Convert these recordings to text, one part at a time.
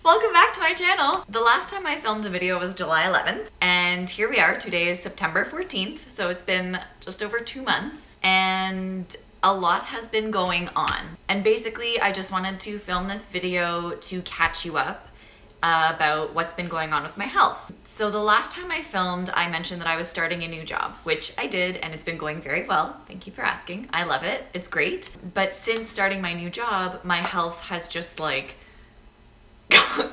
Welcome back to my channel. The last time I filmed a video was July 11th, and here we are. Today is September 14th, so it's been just over 2 months, and a lot has been going on. And basically, I just wanted to film this video to catch you up about what's been going on with my health. So the last time I filmed, I mentioned that I was starting a new job, which I did, and it's been going very well. Thank you for asking. I love it. It's great. But since starting my new job, my health has just like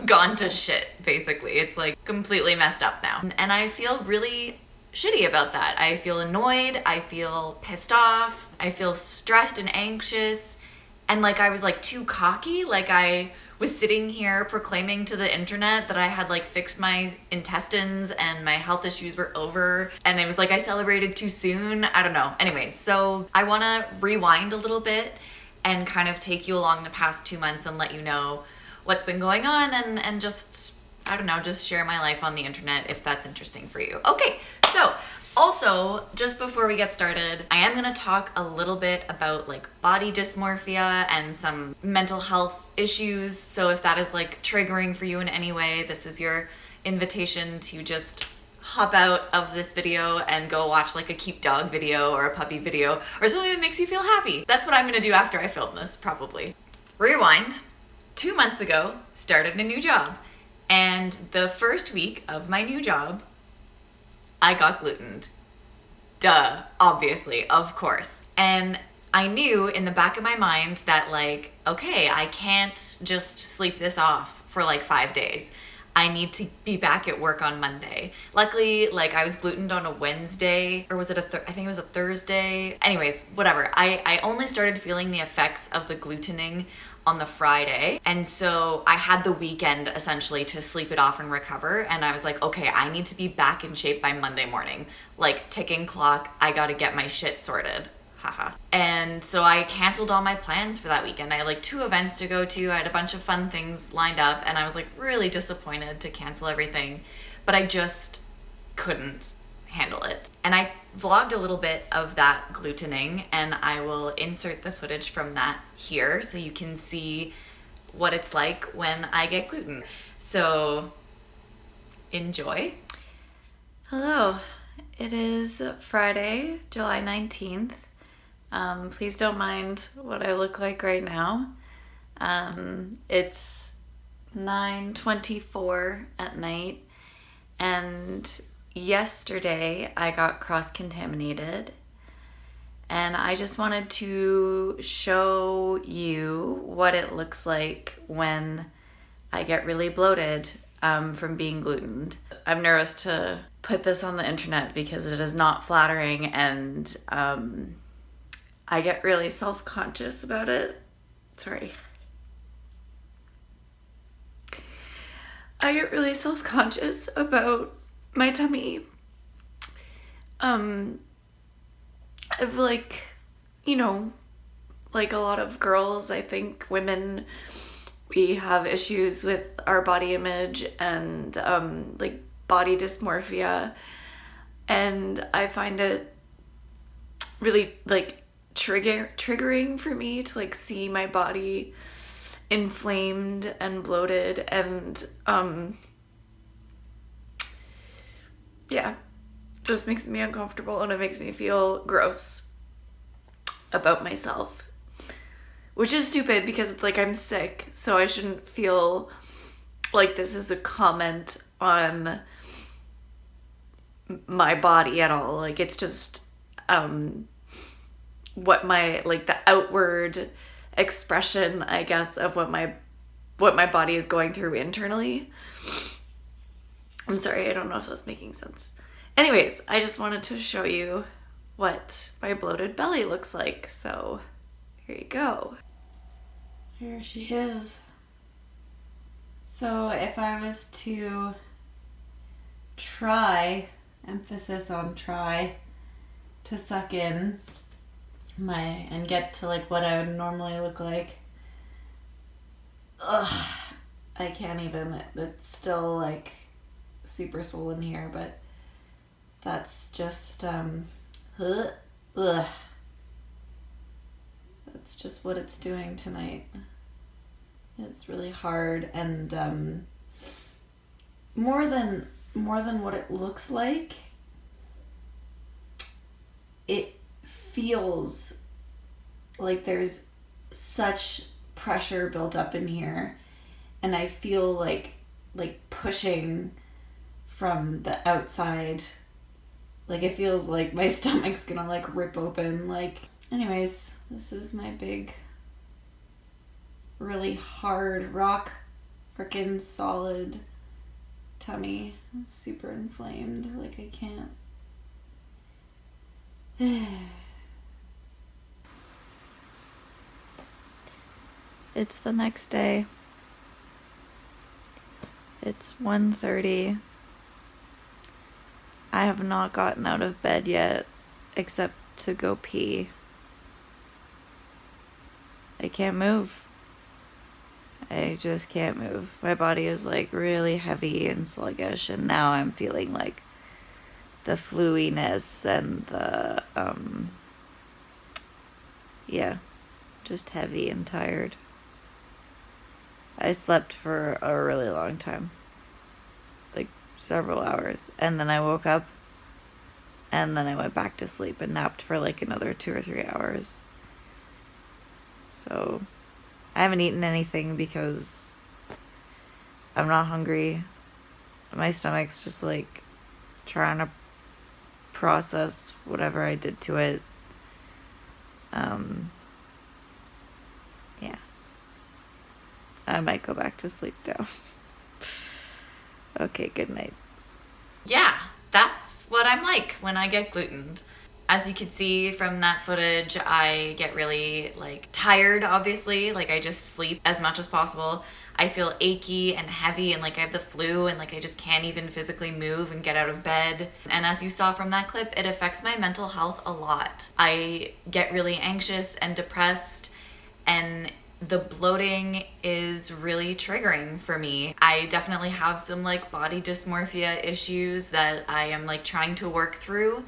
gone to shit, basically. It's like completely messed up now. And I feel really shitty about that. I feel annoyed, I feel pissed off, I feel stressed and anxious, and like I was like too cocky. Like I was sitting here proclaiming to the internet that I had like fixed my intestines and my health issues were over, and it was like I celebrated too soon. I don't know. Anyway, so I want to rewind a little bit and kind of take you along the past 2 months and let you know what's been going on and just, I don't know, just share my life on the internet if that's interesting for you. Okay, so also, just before we get started, I am gonna talk a little bit about like body dysmorphia and some mental health issues. So if that is like triggering for you in any way, this is your invitation to just hop out of this video and go watch like a cute dog video or a puppy video or something that makes you feel happy. That's what I'm gonna do after I film this, probably. Rewind. 2 months ago, started a new job. And the first week of my new job, I got glutened. Duh, obviously, of course. And I knew in the back of my mind that like, okay, I can't just sleep this off for like 5 days. I need to be back at work on Monday. Luckily, like I was glutened on a Wednesday, or was it I think it was a Thursday. Anyways, whatever. I only started feeling the effects of the glutening on the Friday. And so I had the weekend essentially to sleep it off and recover. And I was like, okay, I need to be back in shape by Monday morning. Like ticking clock, I gotta get my shit sorted. Haha. And so I canceled all my plans for that weekend. I had like 2 events to go to. I had a bunch of fun things lined up and I was like really disappointed to cancel everything, but I just couldn't handle it. And I vlogged a little bit of that glutening and I will insert the footage from that here so you can see what it's like when I get gluten. So enjoy. Hello, it is Friday, July 19th. Please don't mind what I look like right now. It's 9:24 at night, and yesterday I got cross-contaminated, and I just wanted to show you what it looks like when I get really bloated from being glutened. I'm nervous to put this on the internet because it is not flattering, and I get really self-conscious about it. Sorry. I get really self-conscious about my tummy. I've like, you know, like a lot of girls, I think women, we have issues with our body image and like body dysmorphia. And I find it really like triggering for me to like see my body inflamed and bloated, and yeah, just makes me uncomfortable and it makes me feel gross about myself, which is stupid because it's like I'm sick, so I shouldn't feel like this is a comment on my body at all. Like it's just what my, like the outward expression, I guess, of what my body is going through internally. I'm sorry, I don't know if that's making sense. Anyways, I just wanted to show you what my bloated belly looks like. So here you go. Here she is. So if I was to try, emphasis on try, to suck in and get to like what I would normally look like. Ugh, I can't even. It's still like super swollen here, but that's just ugh. That's just what it's doing tonight. It's really hard, and more than what it looks like, it feels like there's such pressure built up in here, and I feel like pushing from the outside. Like it feels like my stomach's gonna like rip open. Like, anyways, this is my big, really hard, rock freaking solid tummy. It's super inflamed. Like I can't. It's the next day. It's 1:30. I have not gotten out of bed yet, except to go pee. I can't move. I just can't move. My body is like really heavy and sluggish, and now I'm feeling like the fluiness and the, yeah, just heavy and tired. I slept for a really long time, like several hours, and then I woke up, and then I went back to sleep and napped for like another 2 or 3 hours. So I haven't eaten anything because I'm not hungry. My stomach's just like trying to process whatever I did to it. Yeah. I might go back to sleep now. Okay, good night. Yeah, that's what I'm like when I get glutened. As you can see from that footage, I get really like tired, obviously. Like I just sleep as much as possible. I feel achy and heavy and like I have the flu and like I just can't even physically move and get out of bed. And as you saw from that clip, it affects my mental health a lot. I get really anxious and depressed, and the bloating is really triggering for me. I definitely have some like body dysmorphia issues that I am like trying to work through.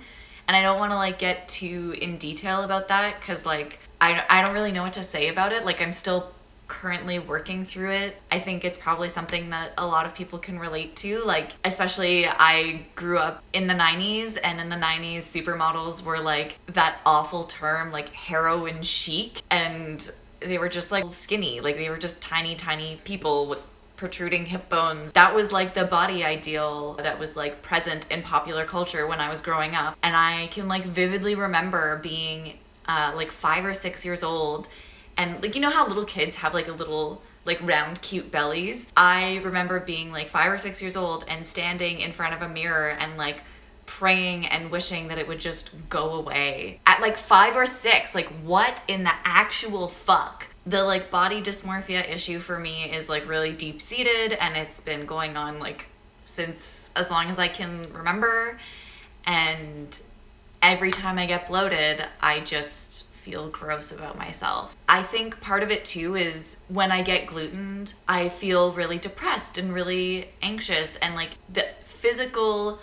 And I don't want to like get too in detail about that because like I don't really know what to say about it. Like I'm still currently working through it. I think it's probably something that a lot of people can relate to. Like especially I grew up in the 90s, and in the 90s supermodels were like that awful term like heroin chic, and they were just like skinny. Like they were just tiny people with protruding hip bones. That was like the body ideal that was like present in popular culture when I was growing up. And I can like vividly remember being like 5 or 6 years old, and like you know how little kids have like a little like round cute bellies. I remember being like 5 or 6 years old and standing in front of a mirror and like praying and wishing that it would just go away at like 5 or 6. Like what in the actual fuck? The like body dysmorphia issue for me is like really deep seated, and it's been going on like since as long as I can remember. And every time I get bloated, I just feel gross about myself. I think part of it too is when I get glutened, I feel really depressed and really anxious, and like the physical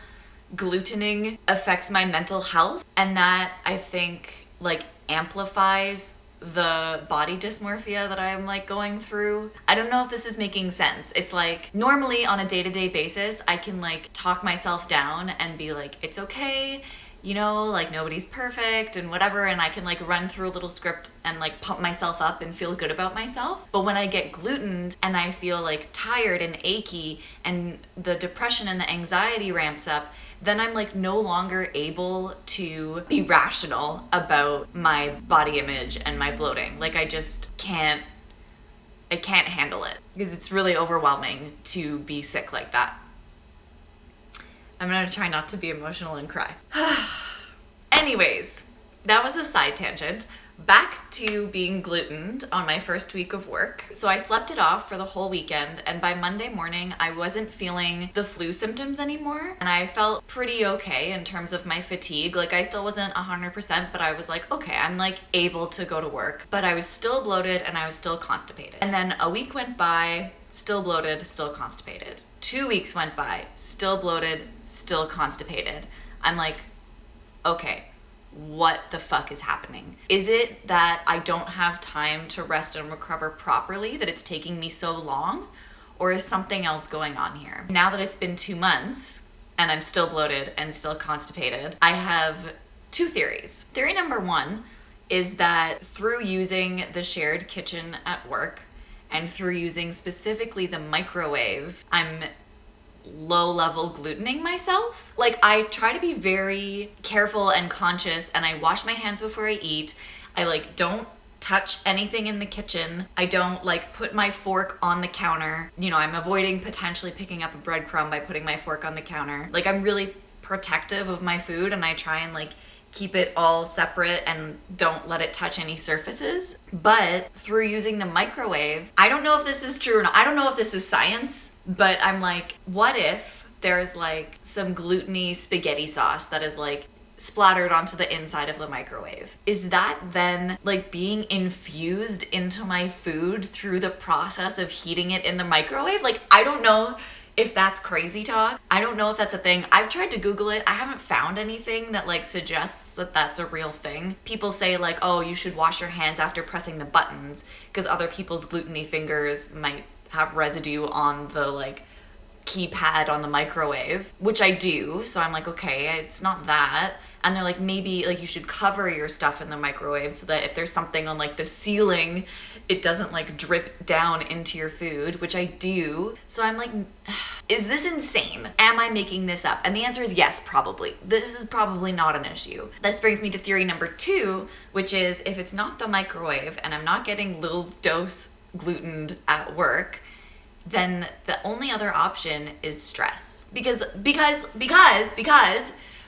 glutening affects my mental health, and that I think like amplifies the body dysmorphia that I'm like going through. I don't know if this is making sense. It's like normally on a day-to-day basis I can like talk myself down and be like, it's okay, you know, like nobody's perfect and whatever, and I can like run through a little script and like pump myself up and feel good about myself. But when I get glutened and I feel like tired and achy and the depression and the anxiety ramps up, then I'm like no longer able to be rational about my body image and my bloating. Like I can't handle it because it's really overwhelming to be sick like that. I'm gonna try not to be emotional and cry. Anyways, that was a side tangent. Back to being glutened on my first week of work. So I slept it off for the whole weekend, and by Monday morning I wasn't feeling the flu symptoms anymore, and I felt pretty okay in terms of my fatigue. Like I still wasn't 100%, but I was like, okay, I'm like able to go to work. But I was still bloated and I was still constipated. And then a week went by, still bloated, still constipated. 2 weeks went by, still bloated, still constipated. I'm like, okay, what the fuck is happening? Is it that I don't have time to rest and recover properly, that it's taking me so long? Or is something else going on here? Now that it's been 2 months and I'm still bloated and still constipated, I have 2 theories. Theory number 1 is that through using the shared kitchen at work and through using specifically the microwave, I'm low-level glutening myself. Like, I try to be very careful and conscious, and I wash my hands before I eat. I like don't touch anything in the kitchen. I don't like put my fork on the counter. You know, I'm avoiding potentially picking up a breadcrumb by putting my fork on the counter. Like, I'm really protective of my food, and I try and like keep it all separate and don't let it touch any surfaces. But through using the microwave, I don't know if this is true or not. I don't know if this is science, but I'm like, what if there's like some gluten-y spaghetti sauce that is like splattered onto the inside of the microwave? Is that then like being infused into my food through the process of heating it in the microwave? Like, I don't know if that's crazy talk. I don't know if that's a thing. I've tried to Google it. I haven't found anything that like suggests that that's a real thing. People say like, oh, you should wash your hands after pressing the buttons because other people's gluten-y fingers might have residue on the like keypad on the microwave, which I do. So I'm like, okay, it's not that. And they're like, maybe like you should cover your stuff in the microwave so that if there's something on like the ceiling, it doesn't like drip down into your food, which I do. So I'm like, is this insane? Am I making this up? And the answer is yes, probably. This is probably not an issue. This brings me to theory number 2, which is if it's not the microwave and I'm not getting little dose glutened at work, then the only other option is stress. Because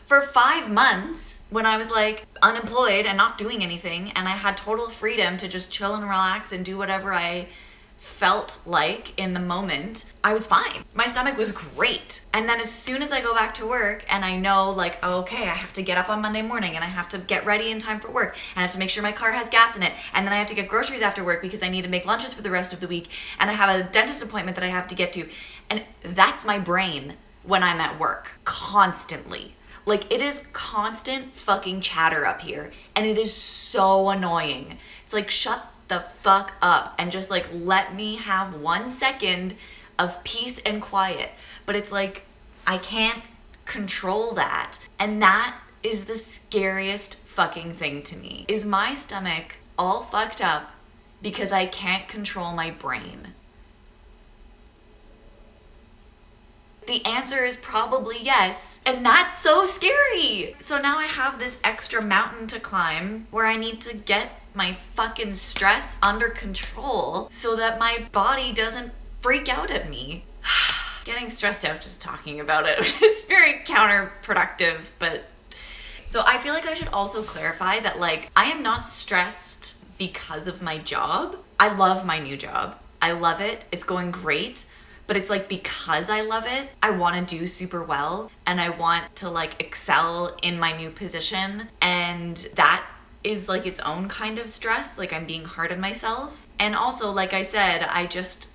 for 5 months, when I was like unemployed and not doing anything, and I had total freedom to just chill and relax and do whatever I felt like in the moment, I was fine. My stomach was great. And then as soon as I go back to work and I know like, oh, okay, I have to get up on Monday morning and I have to get ready in time for work and I have to make sure my car has gas in it. And then I have to get groceries after work because I need to make lunches for the rest of the week. And I have a dentist appointment that I have to get to. And that's my brain when I'm at work, constantly. Like, it is constant fucking chatter up here, and it is so annoying. It's like, shut the fuck up and just like let me have 1 second of peace and quiet. But it's like, I can't control that. And that is the scariest fucking thing to me. Is my stomach all fucked up because I can't control my brain? The answer is probably yes, and that's so scary. So now I have this extra mountain to climb where I need to get my fucking stress under control so that my body doesn't freak out at me. Getting stressed out just talking about it is very counterproductive, but so I feel like I should also clarify that like I am not stressed because of my job. I love my new job. I love it. It's going great. But it's like, because I love it, I want to do super well and I want to like excel in my new position. And that is like its own kind of stress. Like, I'm being hard on myself. And also, like I said,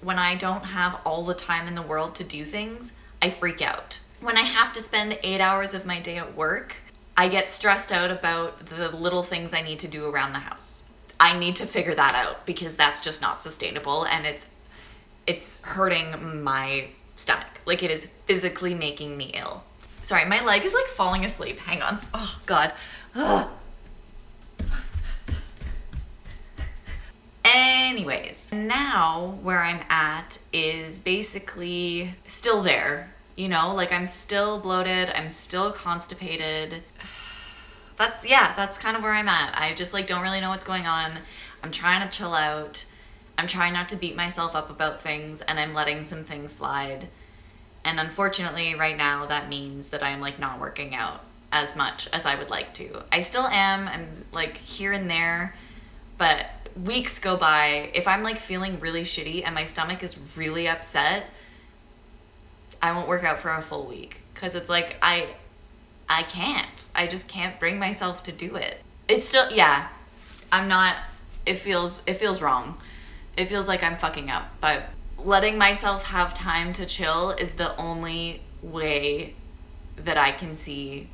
when I don't have all the time in the world to do things, I freak out. When I have to spend 8 hours of my day at work, I get stressed out about the little things I need to do around the house. I need to figure that out because that's just not sustainable, and it's hurting my stomach. Like, it is physically making me ill. Sorry, my leg is like falling asleep. Hang on. Oh, God. Ugh. Anyways, now where I'm at is basically still there. You know, like I'm still bloated. I'm still constipated. That's kind of where I'm at. I just like don't really know what's going on. I'm trying to chill out. I'm trying not to beat myself up about things, and I'm letting some things slide. And unfortunately, right now, that means that I'm like not working out as much as I would like to. I still am. I'm like here and there, but weeks go by. If I'm like feeling really shitty and my stomach is really upset, I won't work out for a full week because it's like I can't. I just can't bring myself to do it. It's still, I'm not. It feels wrong. It feels like I'm fucking up, but letting myself have time to chill is the only way that I can see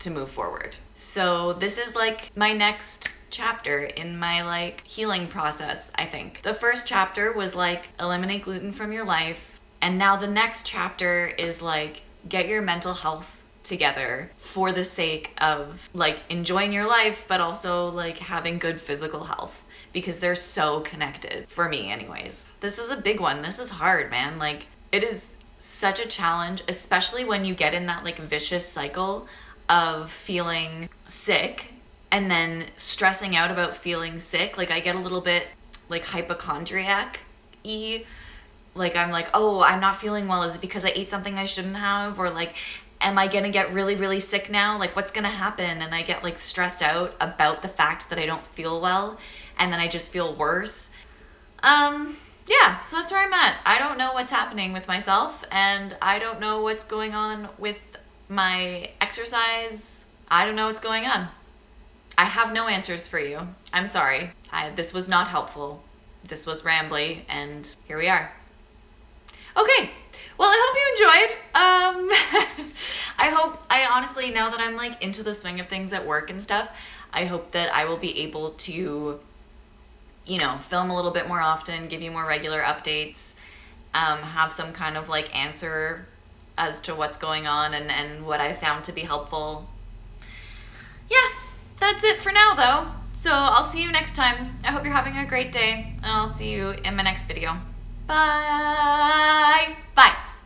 to move forward. So this is like my next chapter in my like healing process, I think. The first chapter was like eliminate gluten from your life, and now the next chapter is like get your mental health together for the sake of like enjoying your life, but also like having good physical health, because they're so connected for me anyways. This is a big one. This is hard, man. Like it is such a challenge, especially when you get in that like vicious cycle of feeling sick and then stressing out about feeling sick. Like I get a little bit like hypochondriac-y. Like I'm like, oh, I'm not feeling well. Is it because I ate something I shouldn't have? Or like, am I gonna get really, really sick now? Like what's gonna happen? And I get like stressed out about the fact that I don't feel well, and then I just feel worse. Yeah, so that's where I'm at. I don't know what's happening with myself, and I don't know what's going on with my exercise. I don't know what's going on. I have no answers for you. I'm sorry. This was not helpful. This was rambly, and here we are. Okay. Well, I hope you enjoyed. I honestly, now that I'm like into the swing of things at work and stuff, I hope that I will be able to, you know, film a little bit more often, give you more regular updates, have some kind of like answer as to what's going on and what I found to be helpful. Yeah, that's it for now though. So I'll see you next time. I hope you're having a great day, and I'll see you in my next video. Bye. Bye.